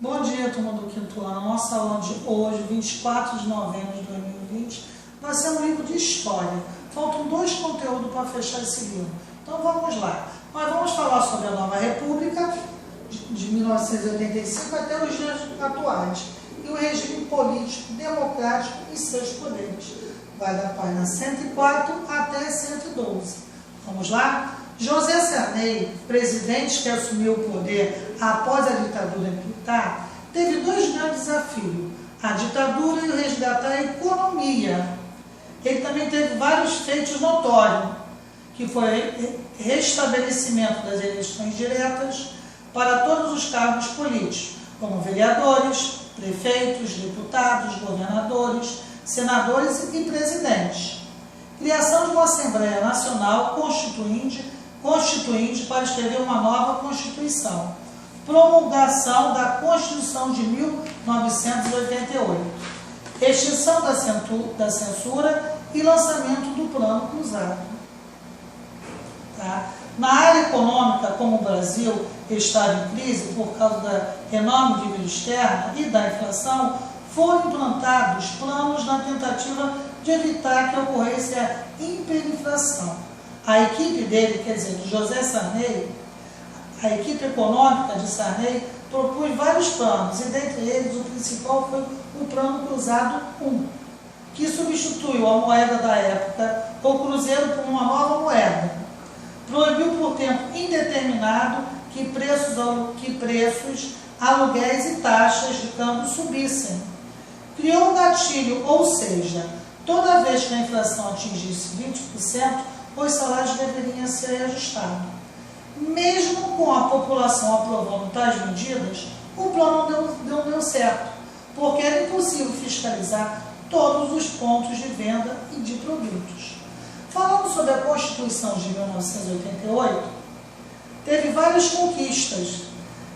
Bom dia, turma do quinto ano. Nossa aula de hoje, 24 de novembro de 2020, vai ser um livro de história. Faltam dois conteúdos para fechar esse livro. Então vamos lá. Nós vamos falar sobre a Nova República, de 1985 até os dias atuais, e o regime político democrático e seus poderes. Vai da página 104 até 112. Vamos lá? José Sarney, presidente que assumiu o poder após a ditadura militar, teve dois grandes desafios: a ditadura e o resgatar a economia. Ele também teve vários feitos notórios, que foi restabelecimento das eleições diretas para todos os cargos políticos, como vereadores, prefeitos, deputados, governadores, senadores e presidentes. Criação de uma Assembleia Nacional Constituinte para escrever uma nova Constituição. Promulgação da Constituição de 1988. Extinção da censura e lançamento do Plano Cruzado. Tá? Na área econômica, como o Brasil estava em crise por causa da enorme dívida externa e da inflação, foram implantados planos na tentativa de evitar que ocorresse a hiperinflação. A equipe dele, quer dizer, de José Sarney, a equipe econômica de Sarney, propôs vários planos, e dentre eles o principal foi o Plano Cruzado I, que substituiu a moeda da época, o cruzeiro, por uma nova moeda. Proibiu por tempo indeterminado que preços, aluguéis e taxas de câmbio subissem. Criou um gatilho, ou seja, toda vez que a inflação atingisse 20%, os salários deveriam ser reajustados. Mesmo com a população aprovando tais medidas, o plano não deu certo, porque era impossível fiscalizar todos os pontos de venda e de produtos. Falando sobre a Constituição de 1988, teve várias conquistas: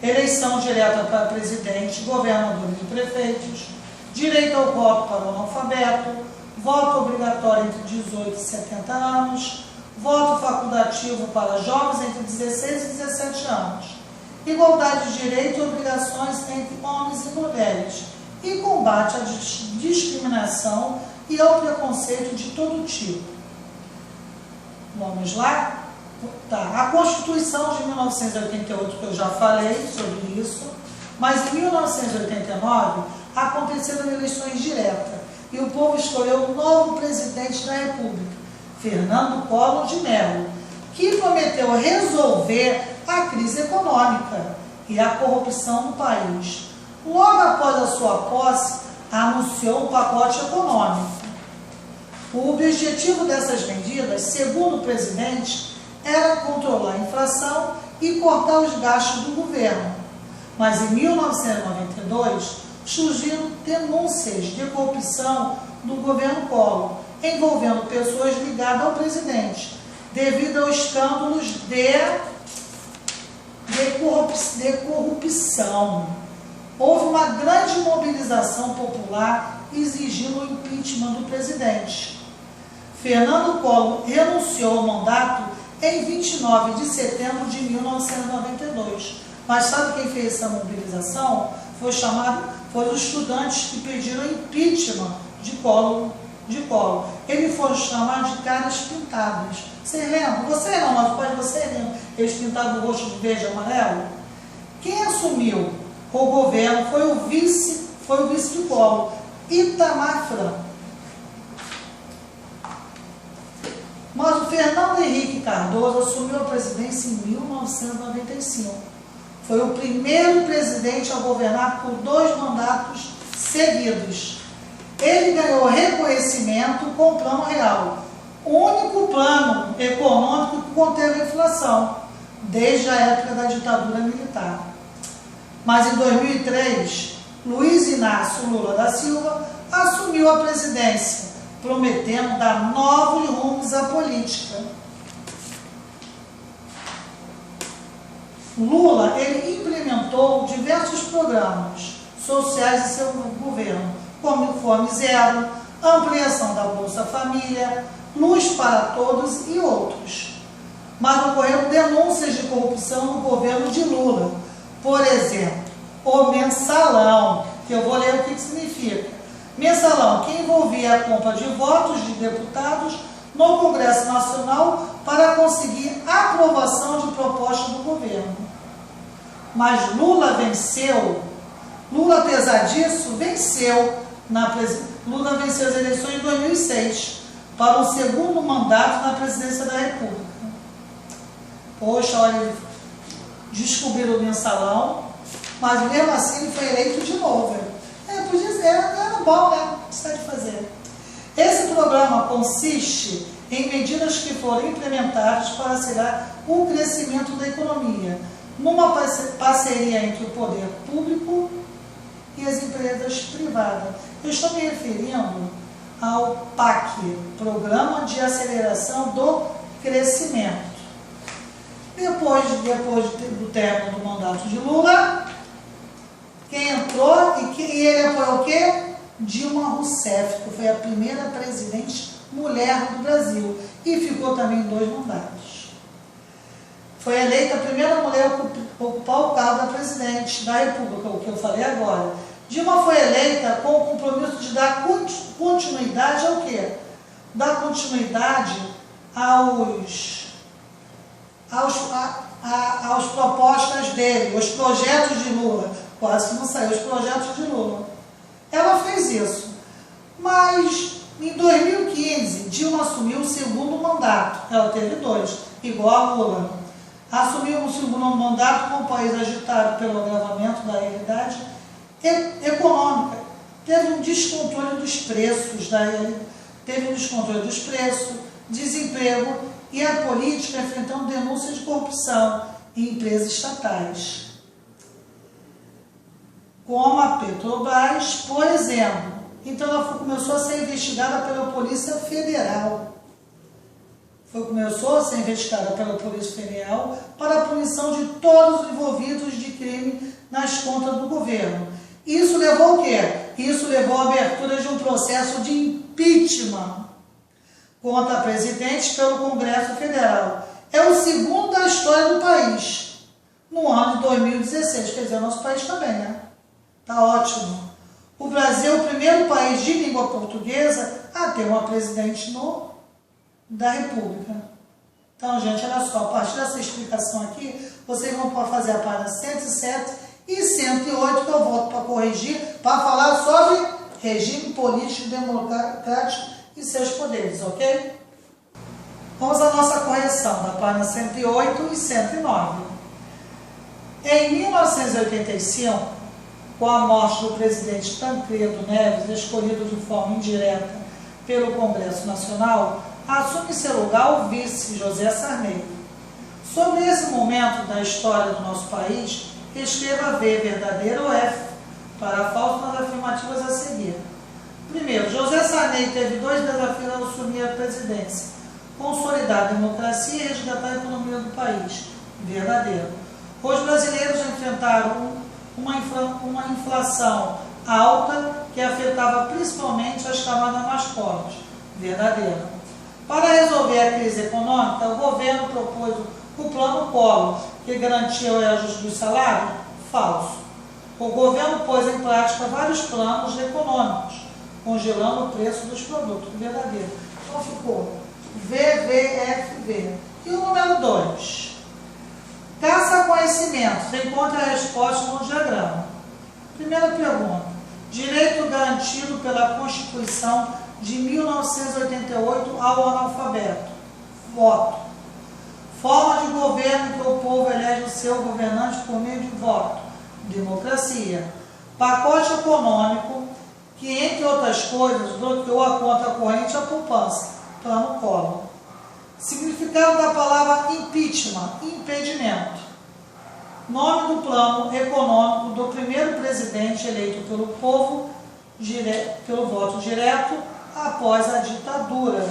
eleição direta para presidente, governadores e prefeitos, direito ao voto para o analfabeto, voto obrigatório entre 18 e 70 anos, voto facultativo para jovens entre 16 e 17 anos, igualdade de direitos e obrigações entre homens e mulheres, e combate à discriminação e ao preconceito de todo tipo. Vamos lá? Tá. A Constituição de 1988, que eu já falei sobre isso, mas em 1989 aconteceram eleições diretas e o povo escolheu o novo presidente da República, Fernando Collor de Mello, que prometeu resolver a crise econômica e a corrupção no país. Logo após a sua posse, anunciou um pacote econômico. O objetivo dessas medidas, segundo o presidente, era controlar a inflação e cortar os gastos do governo. Mas em 1992, surgiram denúncias de corrupção do governo Collor, envolvendo pessoas ligadas ao presidente, devido aos escândalos de corrupção. Houve uma grande mobilização popular exigindo o impeachment do presidente. Fernando Collor renunciou ao mandato em 29 de setembro de 1992. Mas sabe quem fez essa mobilização? Foram os estudantes que pediram impeachment de Collor. Eles foram chamados de caras pintados. Você lembra? Você não, mas pode você lembra. Eles pintavam o rosto de verde e amarelo. Quem assumiu o governo foi o vice de Collor, Itamar Franco. Mas o Fernando Henrique Cardoso assumiu a presidência em 1995. Foi o primeiro presidente a governar por 2 mandatos seguidos. Ele ganhou reconhecimento com o Plano Real, o único plano econômico que conteve a inflação, desde a época da ditadura militar. Mas em 2003, Luiz Inácio Lula da Silva assumiu a presidência, prometendo dar novos rumos à política. Lula, ele implementou diversos programas sociais em seu governo, como Fome Zero, ampliação da Bolsa Família, Luz para Todos e outros. Mas ocorreram denúncias de corrupção no governo de Lula. Por exemplo, o mensalão, que eu vou ler o que significa. Mensalão, que envolvia a compra de votos de deputados no Congresso Nacional para conseguir a aprovação de propostas do governo. Mas Lula venceu. Lula, apesar disso, Lula venceu as eleições em 2006 para um segundo mandato na presidência da República. Poxa, olha, descobriram o mensalão, mas mesmo assim ele foi eleito de novo. Podia ser, era bom, né? Precisa de fazer. Esse programa consiste em medidas que foram implementadas para acelerar o crescimento da economia, numa parceria entre o poder público e as empresas privadas. Eu estou me referindo ao PAC, Programa de Aceleração do Crescimento. Depois do término do mandato de Lula, quem entrou e ele apoiou o quê? Dilma Rousseff, que foi a primeira presidente mulher do Brasil e ficou também em 2 mandatos. Foi eleita a primeira mulher a ocupar o cargo da presidente da República, o que eu falei agora. Dilma foi eleita com o compromisso de dar continuidade ao quê? Dar continuidade aos propostas dele, os projetos de Lula. Quase que não saiu os projetos de Lula. Ela fez isso. Mas em 2015, Dilma assumiu o segundo mandato. Ela teve 2, igual a Lula. Assumiu o segundo mandato com o país agitado pelo agravamento da realidade econômica. Teve um descontrole dos preços, desemprego e a política enfrentando denúncias de corrupção em empresas estatais, como a Petrobras, por exemplo. Então ela começou a ser investigada pela Polícia Federal. Começou a ser investigada pela Polícia Federal para a punição de todos os envolvidos de crime nas contas do governo. Isso levou o quê? Isso levou à abertura de um processo de impeachment contra presidentes pelo Congresso Federal. É o segundo da história do país, no ano de 2016. Quer dizer, o nosso país também, né? Tá ótimo. O Brasil é o primeiro país de língua portuguesa a ter uma presidente da República. Então, gente, olha só, a partir dessa explicação aqui, vocês vão fazer a página 107 e 108, que eu volto para corrigir, para falar sobre regime político democrático e seus poderes, ok? Vamos à nossa correção, da página 108 e 109. Em 1985, com a morte do presidente Tancredo Neves, escolhido de forma indireta pelo Congresso Nacional, assume seu lugar o vice José Sarney. Sobre esse momento da história do nosso país, escreva V verdadeiro ou F para falso nas afirmativas a seguir. Primeiro, José Sarney teve 2 desafios ao assumir a presidência: consolidar a democracia e resgatar a economia do país. Verdadeiro. Os brasileiros enfrentaram uma inflação alta que afetava principalmente as camadas mais pobres. Verdadeiro. Para resolver a crise econômica, o governo propôs o Plano Collor, que garantia o reajuste dos salários. Falso. O governo pôs em prática vários planos econômicos, congelando o preço dos produtos. Verdadeiro. Então ficou VVFV. E o número 2. Caça conhecimento. Você encontra a resposta no diagrama. Primeira pergunta. Direito garantido pela Constituição de 1988 ao analfabeto. Voto. Forma de governo em que o povo elege o seu governante por meio de voto. Democracia. Pacote econômico que, entre outras coisas, bloqueou a conta corrente e a poupança. Plano Collor. Significado da palavra impeachment, impedimento. Nome do plano econômico do primeiro presidente eleito pelo povo pelo voto direto após a ditadura.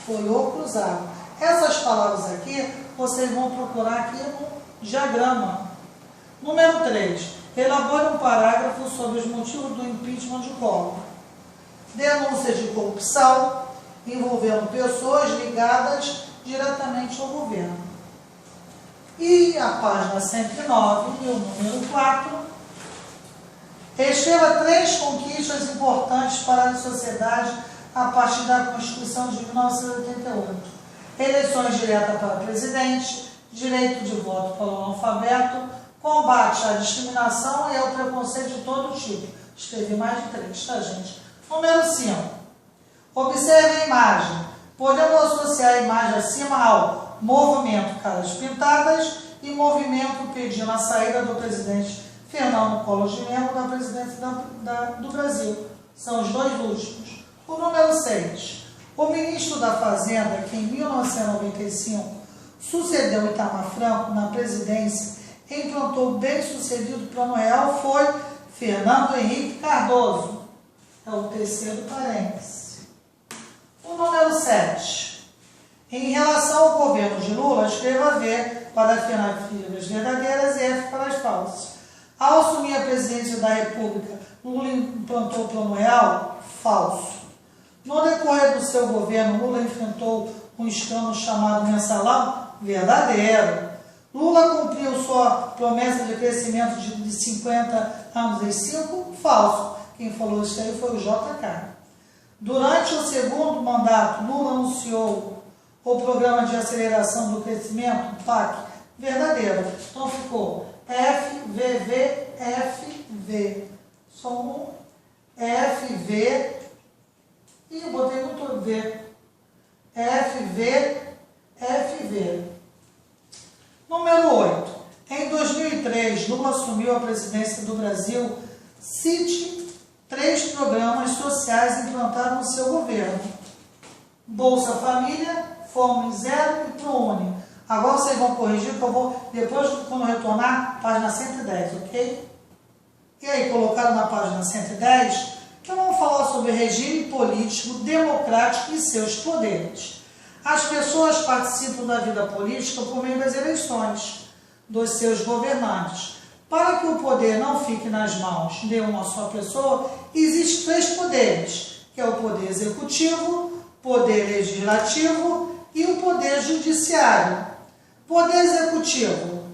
Foi o cruzado. Essas palavras aqui, vocês vão procurar aqui no diagrama. Número 3. Elabore um parágrafo sobre os motivos do impeachment de Collor. Denúncias de corrupção envolvendo pessoas ligadas diretamente ao governo. E a página 109 e o número 4 Escreva 3 conquistas importantes para a sociedade a partir da Constituição de 1988. Eleições diretas para presidente, direito de voto para o analfabeto, combate à discriminação e ao preconceito de todo tipo. Escrevi mais de 3, tá, gente? Número 5. Observe a imagem. Podemos associar a imagem acima ao movimento Caras Pintadas e movimento pedindo a saída do presidente Fernando Collor de Mello da presidência do Brasil. São os 2 últimos. O número 6. O ministro da Fazenda, que em 1995 sucedeu Itamar Franco na presidência e implantou o bem-sucedido Plano Real, foi Fernando Henrique Cardoso. É o 3º parêntese. O número 7. Em relação ao governo de Lula, escreva V para afirmativas verdadeiras e F para as falsas. Ao assumir a presidência da República, Lula implantou o Plano Real? Falso. No decorrer do seu governo, Lula enfrentou um escândalo chamado Mensalão? Verdadeiro. Lula cumpriu sua promessa de crescimento de 50 anos em 5? Falso. Quem falou isso aí foi o JK. Durante o segundo mandato, Lula anunciou o Programa de Aceleração do Crescimento, PAC? Verdadeiro. Então ficou FVV. Só um FV. E eu botei muito V. FV. Número 8. Em 2003, Lula assumiu a presidência do Brasil. Cite 3 programas sociais implantados no seu governo. Bolsa Família, Fome Zero e ProUni. Agora vocês vão corrigir, que eu vou, depois, quando retornar, página 110, ok? E aí, colocaram na página 110, então vamos falar sobre regime político democrático e seus poderes. As pessoas participam da vida política por meio das eleições dos seus governantes. Para que o poder não fique nas mãos de uma só pessoa, existem 3 poderes, que é o poder executivo, poder legislativo e o poder judiciário. Poder executivo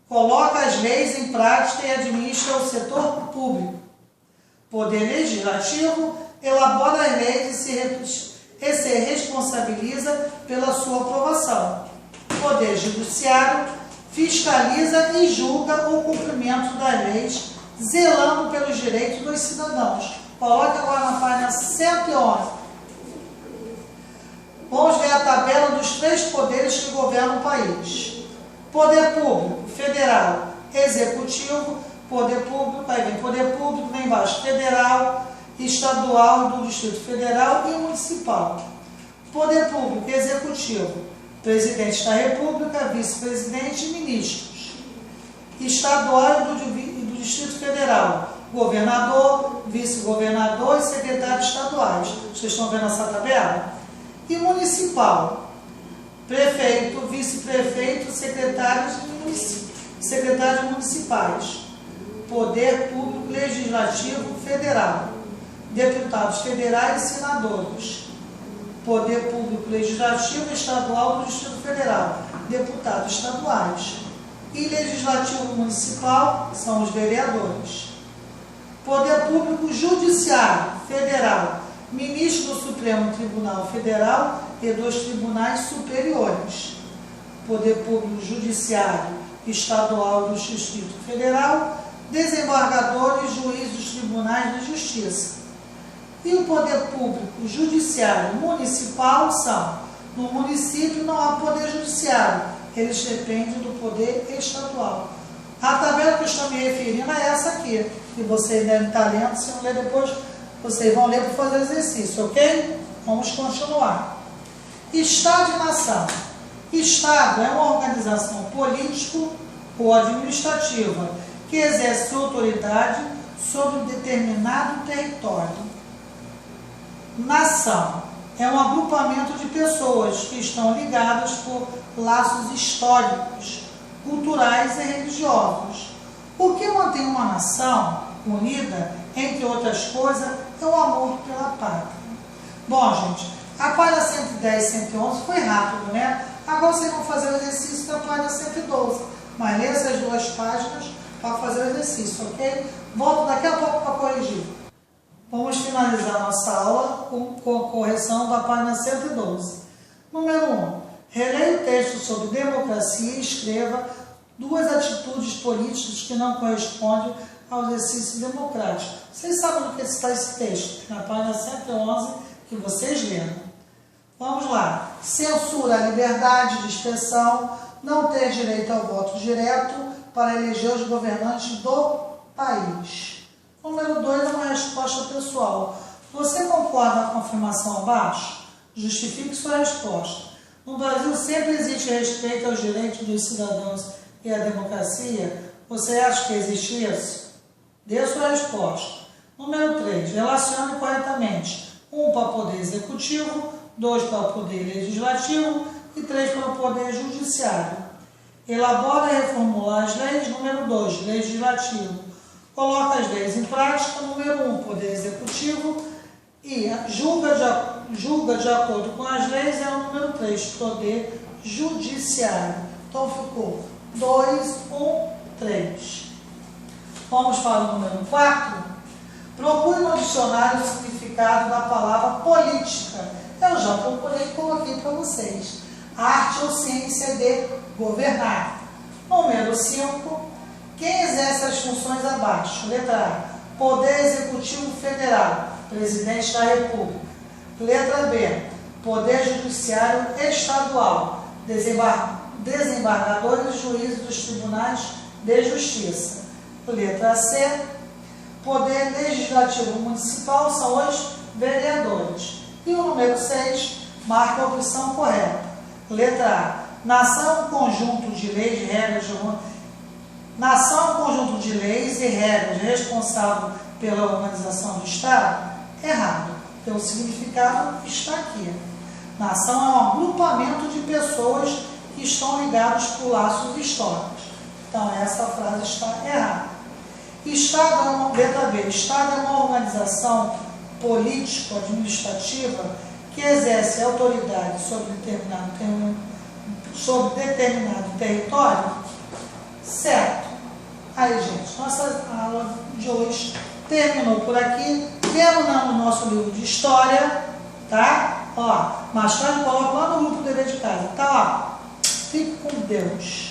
coloca as leis em prática e administra o setor público. Poder legislativo elabora as leis e se responsabiliza pela sua aprovação. Poder judiciário fiscaliza e julga o cumprimento das leis, zelando pelos direitos dos cidadãos. Coloque agora na página 111. Vamos ver a tabela dos 3 poderes que governam o país. Poder público, federal, executivo, poder público, aí vem poder público, vem embaixo, federal, estadual, do Distrito Federal e municipal. Poder público, executivo, presidente da República, vice-presidente e ministros. Estadual e do Distrito Federal, governador, vice-governador e secretários estaduais. Vocês estão vendo essa tabela? E municipal, prefeito, vice-prefeito, secretários municipais. Poder público legislativo federal, deputados federais e senadores. Poder público legislativo estadual do Distrito Federal, deputados estaduais. E legislativo municipal são os vereadores. Poder público judiciário federal, ministro do Supremo Tribunal Federal e dos tribunais superiores. Poder público judiciário estadual do Distrito Federal, desembargador e juiz dos tribunais de justiça. E o poder público judiciário municipal são, no município não há poder judiciário, eles dependem do poder estadual. A tabela que eu estou me referindo é essa aqui, que vocês devem estar lendo, se não ler depois, vocês vão ler para fazer o exercício, ok? Vamos continuar. Estado e nação. Estado é uma organização político ou administrativa que exerce autoridade sobre um determinado território. Nação é um agrupamento de pessoas que estão ligadas por laços históricos, culturais e religiosos. O que mantém uma nação unida, entre outras coisas, é o amor pela pátria. Bom, gente, a página 110 e 111 foi rápido, né? Agora vocês vão fazer o exercício da página 112. Mas lê essas 2 páginas para fazer o exercício, ok? Volto daqui a pouco nossa aula com a correção da página 112. Número 1. Releia o texto sobre democracia e escreva 2 atitudes políticas que não correspondem ao exercício democrático. Vocês sabem do que está esse texto? Na página 111 que vocês leram. Vamos lá. Censura a liberdade de expressão, não ter direito ao voto direto para eleger os governantes do país. Número 2 é uma resposta pessoal. Você concorda com a afirmação abaixo? Justifique sua resposta. No Brasil sempre existe respeito aos direitos dos cidadãos e à democracia. Você acha que existe isso? Dê sua resposta. Número 3. Relacione corretamente. 1 para o poder executivo, 2 para o poder legislativo e 3 para o poder judiciário. Elabora e reformula as leis. Número 2. Legislativo. Coloca as leis em prática. Número 1. Poder executivo. E julga de acordo com as leis é o número 3. Poder judiciário. Então ficou 2, 1, 3. Vamos para o número 4. Procure no dicionário o significado da palavra política. Eu já procurei e coloquei para vocês. Arte ou ciência de governar. Número 5. Quem exerce as funções abaixo? Letra A. Poder Executivo Federal, Presidente da República. Letra B. Poder Judiciário Estadual, desembargadores e juízes dos tribunais de justiça. Letra C. Poder Legislativo Municipal são os vereadores. E o número 6 marca a opção correta. Letra A. Nação, conjunto de leis e regras e regras responsável pela organização do Estado? Errado. Então o significado está aqui. Nação é um agrupamento de pessoas que estão ligados por laços históricos. Então essa frase está errada. Estado é uma, letra B. Estado é uma organização político-administrativa que exerce autoridade sobre determinado território? Certo. Aí, gente, nossa aula de hoje terminou por aqui. Terminamos o nosso livro de história, tá? Ó, mais tarde coloco lá no grupo do dever de casa, tá? Ó, fique com Deus.